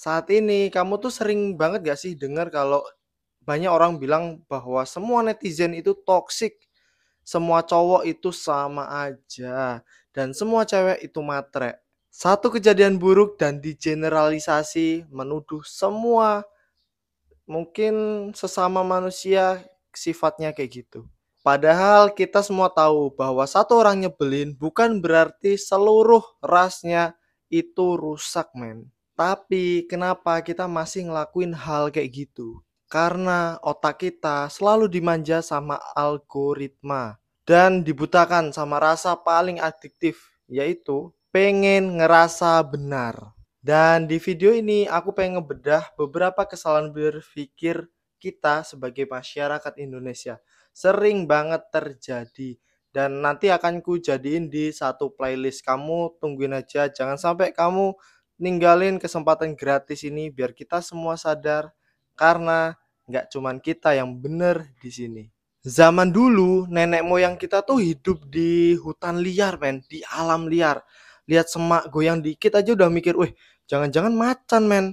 Saat ini kamu tuh sering banget gak sih dengar kalau banyak orang bilang bahwa semua netizen itu toksik, semua cowok itu sama aja, dan semua cewek itu matre. Satu kejadian buruk dan digeneralisasi menuduh semua mungkin sesama manusia sifatnya kayak gitu. Padahal kita semua tahu bahwa satu orang nyebelin bukan berarti seluruh rasnya itu rusak, men. Tapi kenapa kita masih ngelakuin hal kayak gitu? Karena otak kita selalu dimanja sama algoritma dan dibutakan sama rasa paling adiktif, yaitu pengen ngerasa benar. Dan di video ini aku pengen ngebedah beberapa kesalahan berpikir kita sebagai masyarakat Indonesia. Sering banget terjadi dan nanti akan ku jadiin di satu playlist. Kamu tungguin aja, jangan sampai kamu ninggalin kesempatan gratis ini biar kita semua sadar karena nggak cuman kita yang bener di sini. Zaman dulu nenek moyang kita tuh hidup di hutan liar, men, di alam liar. Lihat semak goyang dikit aja udah mikir, "Wih, jangan-jangan macan, men."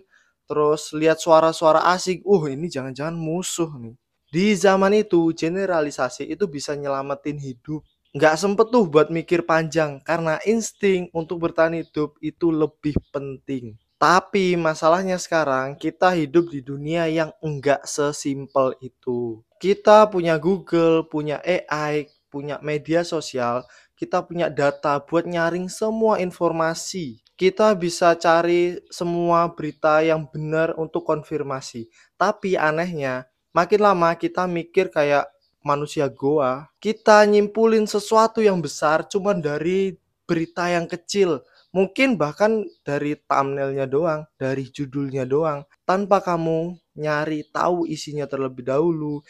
Terus lihat suara-suara asing, ini jangan-jangan musuh nih." Di zaman itu generalisasi itu bisa nyelamatin hidup. Nggak sempet tuh buat mikir panjang karena insting untuk bertahan hidup itu lebih penting. Tapi masalahnya sekarang kita hidup di dunia yang enggak sesimpel itu. Kita punya Google, punya AI, punya media sosial, kita punya data buat nyaring semua informasi. Kita bisa cari semua berita yang benar untuk konfirmasi. Tapi anehnya, makin lama kita mikir kayak manusia goa. Kita nyimpulin sesuatu yang besar cuma dari berita yang kecil. Mungkin bahkan dari thumbnailnya doang, dari judulnya doang, tanpa kamu nyari tahu isinya terlebih dahulu,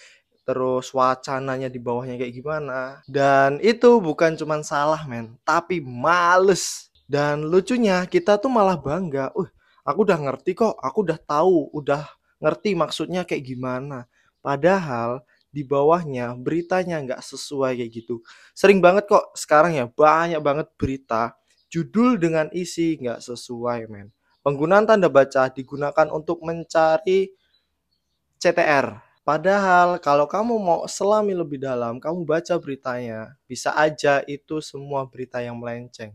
terus wacananya di bawahnya kayak gimana. Dan itu bukan cuman salah, men, tapi males. Dan lucunya kita tuh malah bangga, aku udah ngerti kok, aku udah tahu, udah ngerti maksudnya kayak gimana. Padahal di bawahnya beritanya nggak sesuai kayak gitu. Sering banget kok sekarang ya, banyak banget berita judul dengan isi nggak sesuai, men. Penggunaan tanda baca digunakan untuk mencari CTR. Padahal kalau kamu mau selami lebih dalam, kamu baca beritanya, bisa aja itu semua berita yang melenceng.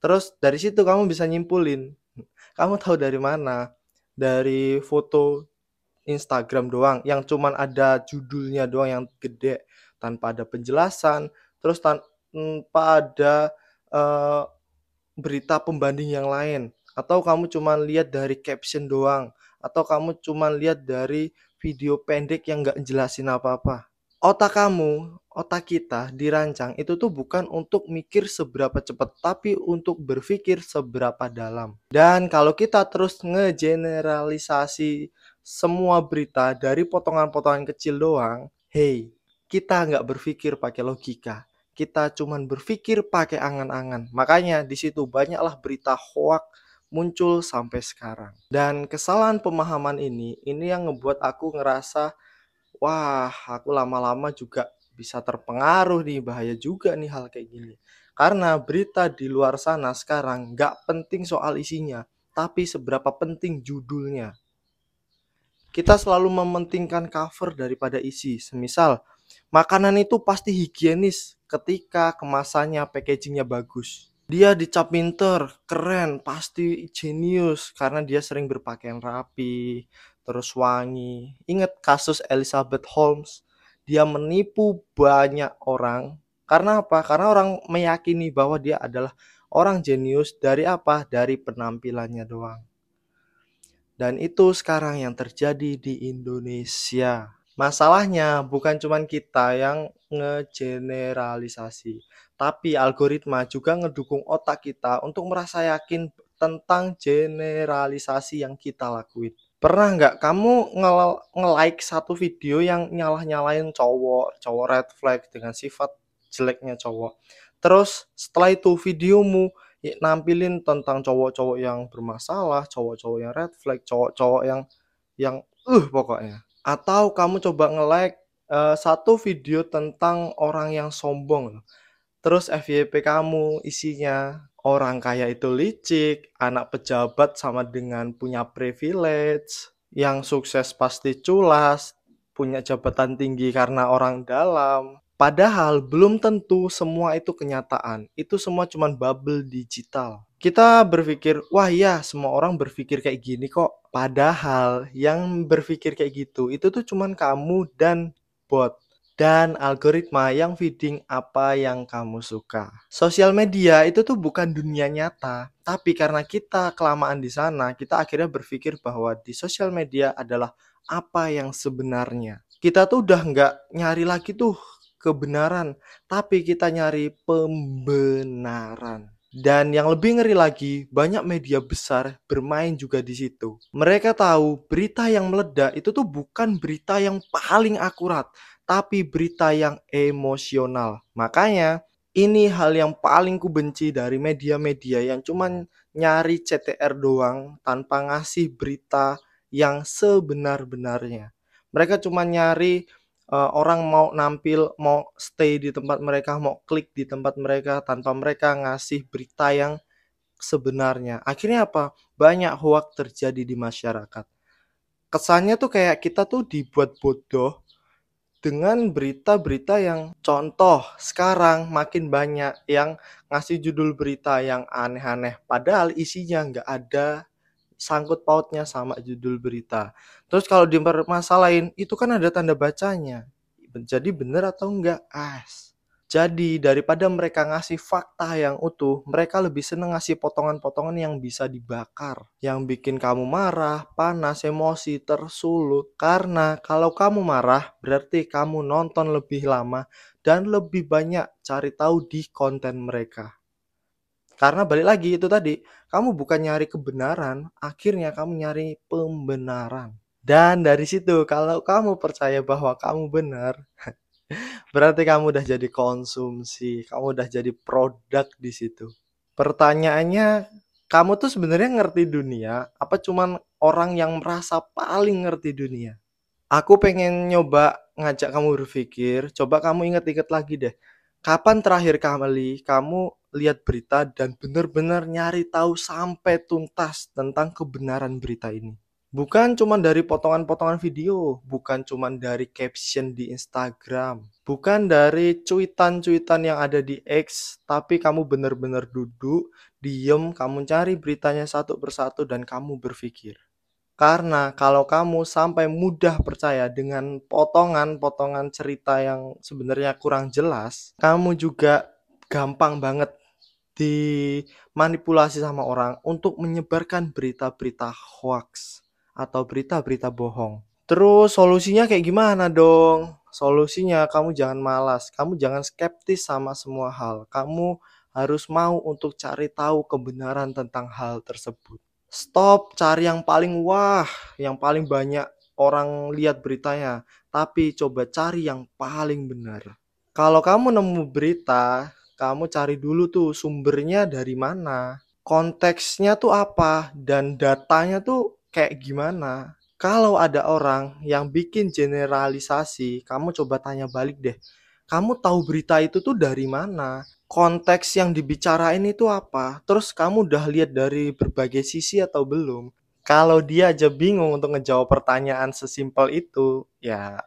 Terus dari situ kamu bisa nyimpulin. Kamu tahu dari mana? Dari foto Instagram doang, yang cuman ada judulnya doang yang gede, tanpa ada penjelasan, terus tanpa ada eh, berita pembanding yang lain, atau kamu cuma lihat dari caption doang, atau kamu cuma lihat dari video pendek yang nggak jelasin apa-apa. Otak kita dirancang itu tuh bukan untuk mikir seberapa cepat, tapi untuk berpikir seberapa dalam. Dan kalau kita terus ngegeneralisasi semua berita dari potongan-potongan kecil doang, hey, kita nggak berpikir pakai logika, kita cuman berpikir pakai angan-angan. Makanya di situ banyaklah berita hoak muncul sampai sekarang. Dan kesalahan pemahaman ini yang ngebuat aku ngerasa, wah, aku lama-lama juga bisa terpengaruh nih, bahaya juga nih hal kayak gini. Karena berita di luar sana sekarang nggak penting soal isinya, tapi seberapa penting judulnya. Kita selalu mementingkan cover daripada isi. Semisal, makanan itu pasti higienis ketika kemasannya, packagingnya bagus. Dia dicap pinter, keren, pasti jenius karena dia sering berpakaian rapi, terus wangi. Ingat kasus Elizabeth Holmes, dia menipu banyak orang. Karena apa? Karena orang meyakini bahwa dia adalah orang jenius dari apa? Dari penampilannya doang. Dan itu sekarang yang terjadi di Indonesia. Masalahnya bukan cuma kita yang ngegeneralisasi, tapi algoritma juga ngedukung otak kita untuk merasa yakin tentang generalisasi yang kita lakuin. Pernah nggak kamu nge-like satu video yang nyalah-nyalain cowok, cowok red flag dengan sifat jeleknya cowok. Terus setelah itu videomu nampilin tentang cowok-cowok yang bermasalah, cowok-cowok yang red flag, cowok-cowok yang pokoknya. Atau kamu coba nge-like satu video tentang orang yang sombong. Terus FYP kamu isinya Orang kaya itu licik, anak pejabat sama dengan punya privilege, yang sukses pasti culas, punya jabatan tinggi karena orang dalam. Padahal belum tentu semua itu kenyataan. Itu semua cuman bubble digital. Kita berpikir, wah iya semua orang berpikir kayak gini kok. Padahal yang berpikir kayak gitu itu tuh cuman kamu dan bot dan algoritma yang feeding apa yang kamu suka. Sosial media itu tuh bukan dunia nyata, tapi karena kita kelamaan di sana, kita akhirnya berpikir bahwa di sosial media adalah apa yang sebenarnya. Kita tuh udah nggak nyari lagi tuh kebenaran, tapi kita nyari pembenaran. Dan yang lebih ngeri lagi, banyak media besar bermain juga di situ. Mereka tahu berita yang meledak itu tuh bukan berita yang paling akurat, tapi berita yang emosional. Makanya ini hal yang paling kubenci dari media-media yang cuman nyari CTR doang tanpa ngasih berita yang sebenar-benarnya. Mereka cuma nyari orang mau nampil, mau stay di tempat mereka, mau klik di tempat mereka tanpa mereka ngasih berita yang sebenarnya. Akhirnya apa? Banyak hoak terjadi di masyarakat. Kesannya tuh kayak kita tuh dibuat bodoh dengan berita-berita yang contoh sekarang makin banyak yang ngasih judul berita yang aneh-aneh padahal isinya nggak ada sangkut pautnya sama judul berita. Terus kalau dipermasalahin itu kan ada tanda bacanya. Jadi bener atau enggak? Jadi daripada mereka ngasih fakta yang utuh, mereka lebih seneng ngasih potongan-potongan yang bisa dibakar, yang bikin kamu marah, panas, emosi, tersulut. Karena kalau kamu marah, berarti kamu nonton lebih lama dan lebih banyak cari tahu di konten mereka. Karena balik lagi itu tadi, kamu bukan nyari kebenaran, akhirnya kamu nyari pembenaran. Dan dari situ, kalau kamu percaya bahwa kamu benar, berarti kamu udah jadi konsumsi, kamu udah jadi produk di situ. Pertanyaannya, kamu tuh sebenarnya ngerti dunia, apa cuman orang yang merasa paling ngerti dunia? Aku pengen nyoba ngajak kamu berpikir, coba kamu inget-inget lagi deh. Kapan terakhir kali kamu lihat berita dan benar-benar nyari tahu sampai tuntas tentang kebenaran berita ini? Bukan cuma dari potongan-potongan video, bukan cuma dari caption di Instagram, bukan dari cuitan-cuitan yang ada di X, tapi kamu benar-benar duduk, diem, kamu cari beritanya satu persatu dan kamu berpikir. Karena kalau kamu sampai mudah percaya dengan potongan-potongan cerita yang sebenarnya kurang jelas, kamu juga gampang banget dimanipulasi sama orang untuk menyebarkan berita-berita hoax atau berita-berita bohong. Terus solusinya kayak gimana dong? Solusinya kamu jangan malas, kamu jangan skeptis sama semua hal. Kamu harus mau untuk cari tahu kebenaran tentang hal tersebut. Stop cari yang paling wah, yang paling banyak orang lihat beritanya, tapi coba cari yang paling benar. Kalau kamu nemu berita, kamu cari dulu tuh sumbernya dari mana, konteksnya tuh apa, dan datanya tuh kayak gimana. Kalau ada orang yang bikin generalisasi, kamu coba tanya balik deh. Kamu tahu berita itu tuh dari mana? Konteks yang dibicarain itu apa? Terus kamu udah lihat dari berbagai sisi atau belum? Kalau dia aja bingung untuk ngejawab pertanyaan sesimpel itu, ya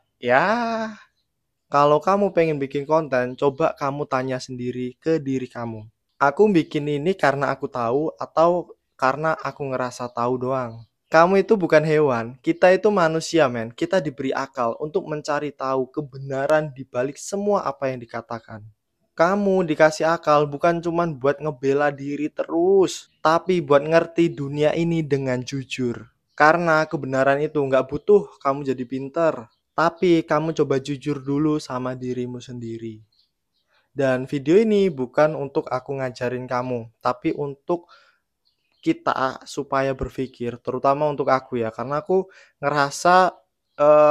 kalau kamu pengen bikin konten, coba kamu tanya sendiri ke diri kamu. Aku bikin ini karena aku tahu atau karena aku ngerasa tahu doang. Kamu itu bukan hewan, kita itu manusia men. Kita diberi akal untuk mencari tahu kebenaran di balik semua apa yang dikatakan. Kamu dikasih akal bukan cuman buat ngebela diri terus, tapi buat ngerti dunia ini dengan jujur. Karena kebenaran itu nggak butuh kamu jadi pinter, tapi kamu coba jujur dulu sama dirimu sendiri. Dan video ini bukan untuk aku ngajarin kamu, tapi untuk kita supaya berpikir, terutama untuk aku ya, karena aku ngerasa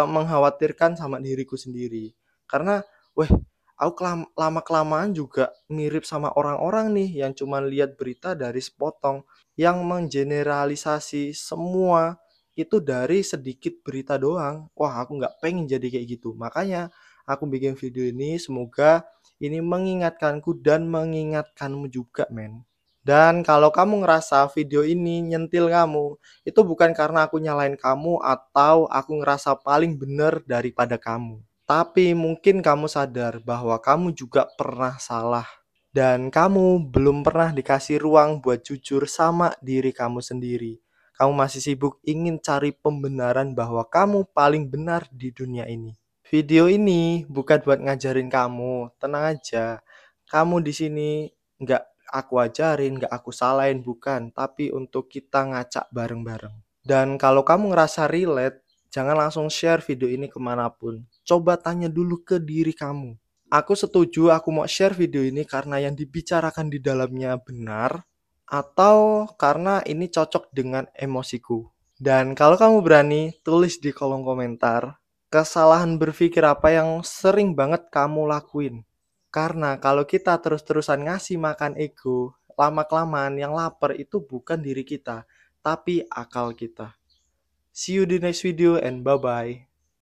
mengkhawatirkan sama diriku sendiri. Karena, weh, aku lama-kelamaan juga mirip sama orang-orang nih yang cuma lihat berita dari sepotong, yang menggeneralisasi semua itu dari sedikit berita doang. Wah, aku nggak pengen jadi kayak gitu. Makanya aku bikin video ini, semoga ini mengingatkanku dan mengingatkanmu juga, men. Dan kalau kamu ngerasa video ini nyentil kamu, itu bukan karena aku nyalain kamu atau aku ngerasa paling bener daripada kamu. Tapi mungkin kamu sadar bahwa kamu juga pernah salah. Dan kamu belum pernah dikasih ruang buat jujur sama diri kamu sendiri. Kamu masih sibuk ingin cari pembenaran bahwa kamu paling benar di dunia ini. Video ini bukan buat ngajarin kamu, tenang aja. Kamu di sini nggak aku ajarin, nggak aku salahin, bukan. Tapi untuk kita ngacak bareng-bareng. Dan kalau kamu ngerasa relate, jangan langsung share video ini kemanapun. Coba tanya dulu ke diri kamu. Aku setuju aku mau share video ini karena yang dibicarakan di dalamnya benar, atau karena ini cocok dengan emosiku. Dan kalau kamu berani, tulis di kolom komentar kesalahan berpikir apa yang sering banget kamu lakuin. Karena kalau kita terus-terusan ngasih makan ego, lama-kelamaan yang lapar itu bukan diri kita, tapi akal kita. See you di next video and bye-bye.